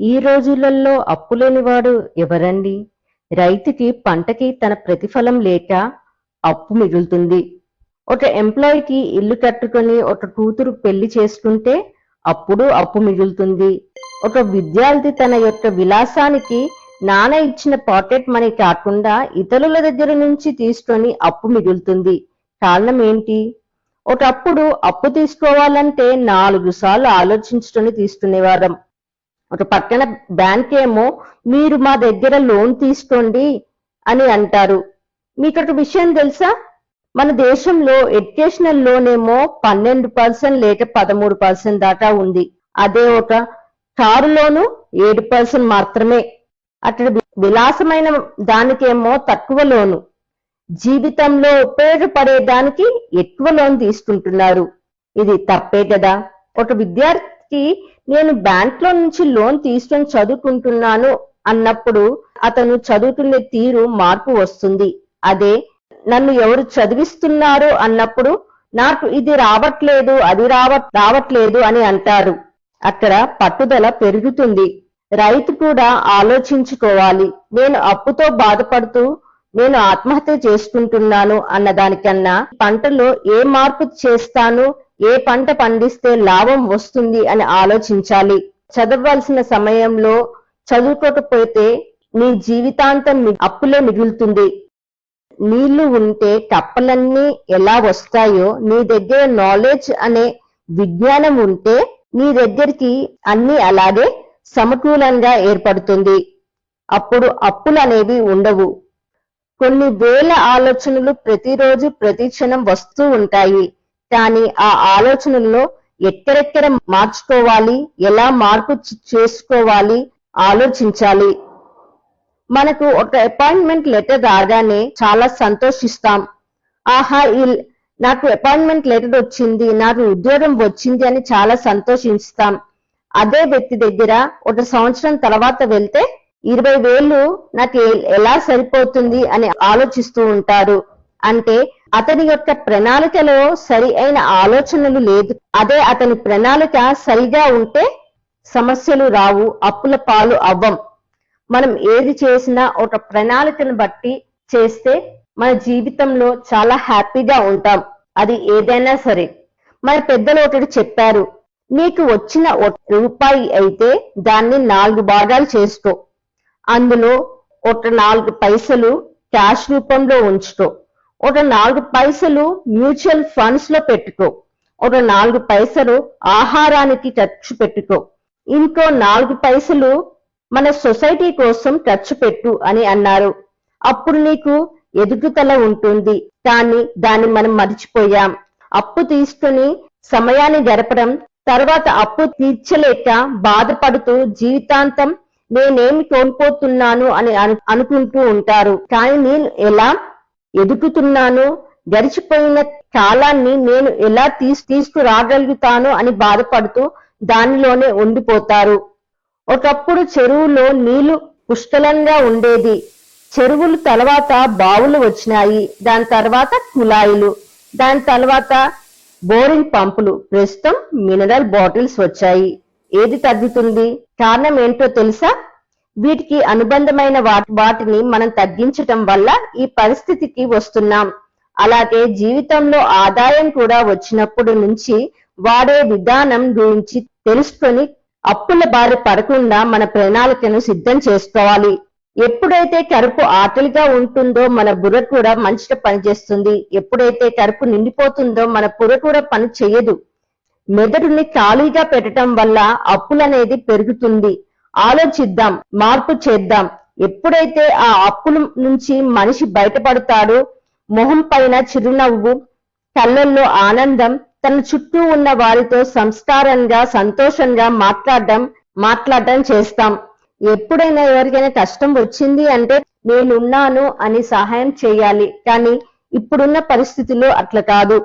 ఈ రోజులలో అప్పులేనివాడు ఎవరండి? రైతుకి పంటకి తన ప్రతిఫలం లేక అప్పు మిగులుతుంది. ఒక ఎంప్లాయీకి ఇల్లు కట్టుకొని ఒక కూతురు పెళ్లి చేసుకుంటే అప్పుడు అప్పు మిగులుతుంది. ఒక విద్యార్థి తన యొక్క విలాసానికి నాన్న ఇచ్చిన పాకెట్ మనీ కాకుండా ఇతరుల దగ్గర నుంచి తీసుకొని అప్పు మిగులుతుంది. కారణం ఏంటి? ఒకప్పుడు అప్పు తీసుకోవాలంటే 4 సార్లు ఆలోచించుకొని తీసుకునేవారం. ఒక పక్కన బ్యాంక్ ఏమో మీరు మా దగ్గర లోన్ తీసుకోండి అని అంటారు. మీకు ఒక విషయం తెలుసా? మన దేశంలో ఎడ్యుకేషనల్ లోన్ ఏమో 12% లేక 13% దాకా ఉంది. అదే ఒక కారు లోను 7% మాత్రమే. అక్కడ విలాసమైన దానికేమో తక్కువ లోను. జీవితంలో ఉపయోగపడేదానికి ఎక్కువ లోన్ తీసుకుంటున్నారు. ఇది తప్పే కదా? ఒక విద్యార్థికి నేను బ్యాంక్ లో నుంచి లోన్ తీసుకొని చదువుకుంటున్నాను అన్నప్పుడు అతను చదువుకునే తీరు మార్పు వస్తుంది. అదే నన్ను ఎవరు చదివిస్తున్నారు అన్నప్పుడు నాకు ఇది రావట్లేదు అది రావట్లేదు అని అంటారు. అక్కడ పట్టుదల పెరుగుతుంది. రైతు కూడా ఆలోచించుకోవాలి. నేను అప్పుతో బాధపడుతూ నేను ఆత్మహత్య చేసుకుంటున్నాను అన్నదానికన్నా పంటలో ఏ మార్పు చేస్తాను, ఏ పంట పండిస్తే లాభం వస్తుంది అని ఆలోచించాలి. చదవవలసిన సమయంలో చదువుకోకపోతే నీ జీవితాంతం అప్పులే మిగులుతుంది. నీళ్లు ఉంటే కప్పలన్నీ ఎలా వస్తాయో నీ దగ్గర నాలెడ్జ్ అనే విజ్ఞానం ఉంటే నీ దగ్గరికి అన్ని అలాగే సమకూలంగా ఏర్పడుతుంది. అప్పుడు అప్పులు అనేవి ఉండవు. కొన్ని వేల ఆలోచనలు ప్రతిరోజు ప్రతి క్షణం వస్తూ ఉంటాయి. కానీ ఆ ఆలోచనల్లో ఎక్కడెక్కడ మార్చుకోవాలి, ఎలా మార్పు చేసుకోవాలి ఆలోచించాలి. మనకు ఒక అపాయింట్మెంట్ లెటర్ రాగానే చాలా సంతోషిస్తాం. ఆహా, నాకు అపాయింట్మెంట్ లెటర్ వచ్చింది, నాకు ఉద్యోగం వచ్చింది అని చాలా సంతోషిస్తాం. అదే వ్యక్తి దగ్గర ఒక సంవత్సరం తర్వాత వెళ్తే 20,000 నాకు ఎలా సరిపోతుంది అని ఆలోచిస్తూ ఉంటారు. అంటే అతని యొక్క ప్రణాళికలో సరి అయిన ఆలోచనలు లేదు. అదే అతని ప్రణాళిక సరిగా ఉంటే సమస్యలు రావు, అప్పుల పాలు అవ్వం. మనం ఏది చేసినా ఒక ప్రణాళికను బట్టి చేస్తే మన జీవితంలో చాలా హ్యాపీగా ఉంటాం. అది ఏదైనా సరే. మన పెద్దలు ఒకటి చెప్పారు, నీకు వచ్చిన రూపాయి అయితే దాన్ని 4 భాగాలు చేసుకో. అందులో ఒక 4 పైసలు క్యాష్ రూపంలో ఉంచుకో, ఒక 4 పైసలు మ్యూచువల్ ఫండ్స్ లో పెట్టుకో, ఒక 4 పైసలు ఆహారానికి ఖర్చు పెట్టుకో, ఇంకో 4 పైసలు మన సొసైటీ కోసం ఖర్చు పెట్టు అని అన్నారు. అప్పుడు నీకు ఎదుగుదల ఉంటుంది. కానీ దాన్ని మనం మర్చిపోయాం. అప్పు తీసుకుని సమయాన్ని గడపడం, తర్వాత అప్పు తీర్చలేక బాధపడుతూ జీవితాంతం నేనేమి కోల్పోతున్నాను అని అనుకుంటూ ఉంటారు. కానీ నేను ఎలా ఎదుగుతున్నాను, గడిచిపోయిన కాలాన్ని నేను ఎలా తీసుకురాగలుగుతాను అని బాధపడుతూ దానిలోనే ఉండిపోతారు. ఒకప్పుడు చెరువులో నీళ్లు పుష్కలంగా ఉండేది. చెరువులు తర్వాత బావులు వచ్చినాయి, దాని తర్వాత కుళాయిలు, దాని తర్వాత బోరింగ్ పంపులు, ప్రస్తుతం మినరల్ బాటిల్స్ వచ్చాయి. ఏది తగ్గుతుంది? కారణం ఏంటో తెలుసా? వీటికి అనుబంధమైన వాటిని మనం తగ్గించటం వల్ల ఈ పరిస్థితికి వస్తున్నాం. అలాగే జీవితంలో ఆదాయం కూడా వచ్చినప్పుడు నుంచి వాడే విధానం గురించి తెలుసుకొని అప్పుల బారి పడకుండా మన ప్రణాళికను సిద్ధం చేసుకోవాలి. ఎప్పుడైతే కడుపు ఆకలిగా ఉంటుందో మన బుర్ర కూడా మంచిగా పనిచేస్తుంది. ఎప్పుడైతే కడుపు నిండిపోతుందో మన బుర్ర కూడా పని చేయదు. మెదడుని ఖాళీగా పెట్టడం వల్ల అప్పులనేది పెరుగుతుంది. ఆలోచిద్దాం, మార్పు చేద్దాం. ఎప్పుడైతే ఆ అప్పుల నుంచి మనిషి బయటపడతాడో మొహం పైన చిరునవ్వు, కళ్ళల్లో ఆనందం, తన చుట్టూ ఉన్న వారితో సంస్కారంగా సంతోషంగా మాట్లాడడం చేస్తాం. ఎప్పుడైనా ఎవరికైనా కష్టం వచ్చింది అంటే నేనున్నాను అని సహాయం చేయాలి. కానీ ఇప్పుడున్న పరిస్థితుల్లో అట్లా కాదు.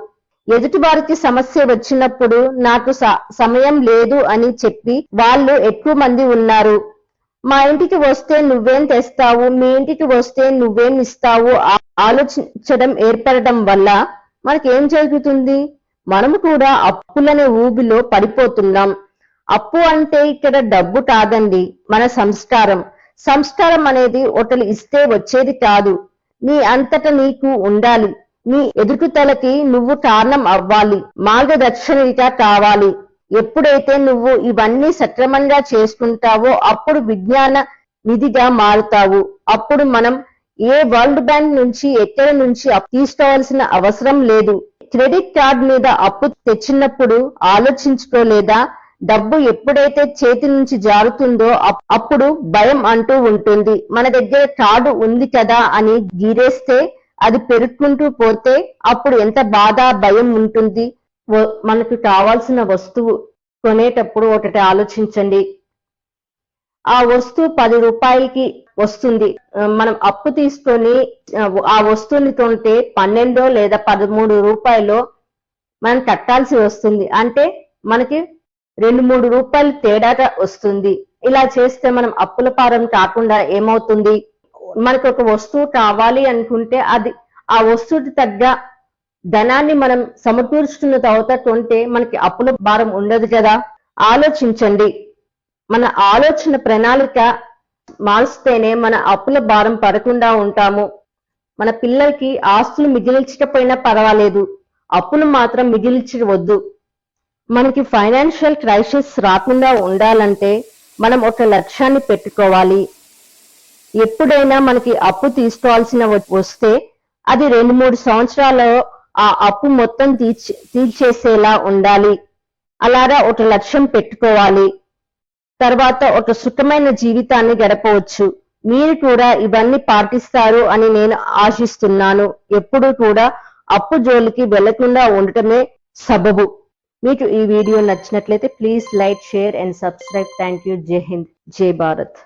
ఎదుటి వారికి సమస్య వచ్చినప్పుడు నాకు సమయం లేదు అని చెప్పి వాళ్ళు ఎక్కువ మంది ఉన్నారు. మా ఇంటికి వస్తే నువ్వేం తెస్తావు, మీ ఇంటికి వస్తే నువ్వేం ఇస్తావు ఆలోచించడం ఏర్పడడం వల్ల మనకేం జరుగుతుంది? మనము కూడా అప్పులనే ఊబిలో పడిపోతున్నాం. అప్పు అంటే ఇక్కడ డబ్బు కాదండి, మన సంస్కారం. సంస్కారం అనేది ఒకరు ఇస్తే వచ్చేది కాదు, నీ అంతట నీకు ఉండాలి. నీ ఎదుగుదలకి నువ్వు కారణం అవ్వాలి, మార్గదర్శనిగా కావాలి. ఎప్పుడైతే నువ్వు ఇవన్నీ సక్రమంగా చేసుకుంటావో అప్పుడు విజ్ఞాన నిధిగా మారుతావు. అప్పుడు మనం ఏ వరల్డ్ బ్యాంక్ నుంచి ఎక్కడి నుంచి అప్పు తీసుకోవాల్సిన అవసరం లేదు. క్రెడిట్ కార్డ్ మీద అప్పు తెచ్చినప్పుడు ఆలోచించుకోలేదా? డబ్బు ఎప్పుడైతే చేతి నుంచి జారుతుందో అప్పుడు భయం అంటూ ఉంటుంది. మన దగ్గర కార్డు ఉంది కదా అని గీరేస్తే అది పెరుక్కుంటూ పోతే అప్పుడు ఎంత బాధ, భయం ఉంటుంది. మనకు కావాల్సిన వస్తువు కొనేటప్పుడు ఒకటి ఆలోచించండి, ఆ వస్తువు 10 రూపాయలకి వస్తుంది, మనం అప్పు తీసుకొని ఆ వస్తువుని కొంటే 12 లేదా 13 రూపాయలు మనం కట్టాల్సి వస్తుంది. అంటే మనకి 2-3 రూపాయలు తేడాగా వస్తుంది. ఇలా చేస్తే మనం అప్పుల పారం కాకుండా ఏమవుతుంది, మనకు ఒక వస్తువు కావాలి అనుకుంటే అది ఆ వస్తువుకి తగ్గ ధనాన్ని మనం సమకూర్చుకున్న తర్వాత కొంటే మనకి అప్పుల భారం ఉండదు కదా. ఆలోచించండి, మన ఆలోచన ప్రణాళిక మారుస్తేనే మన అప్పుల భారం పడకుండా ఉంటాము. మన పిల్లలకి ఆస్తులు మిగిల్చకపోయినా పర్వాలేదు, అప్పులు మాత్రం మిగిల్చవద్దు. మనకి ఫైనాన్షియల్ క్రైసిస్ రాకుండా ఉండాలంటే మనం ఒక లక్ష్యాన్ని పెట్టుకోవాలి. ఎప్పుడైనా మనకి అప్పు తీసుకోవాల్సిన వస్తే అది 2-3 సంవత్సరాల్లో ఆ అప్పు మొత్తం తీర్చేసేలా ఉండాలి. అలాగా ఒక లక్ష్యం పెట్టుకోవాలి. తర్వాత ఒక సుఖమైన జీవితాన్ని గడపవచ్చు. మీరు కూడా ఇవన్నీ పాటిస్తారు అని నేను ఆశిస్తున్నాను. ఎప్పుడు కూడా అప్పు జోలికి వెళ్లకుండా ఉండటమే సబబు. మీకు ఈ వీడియో నచ్చినట్లయితే please like, share and subscribe. Thank you. జై హింద్, జై భారత్.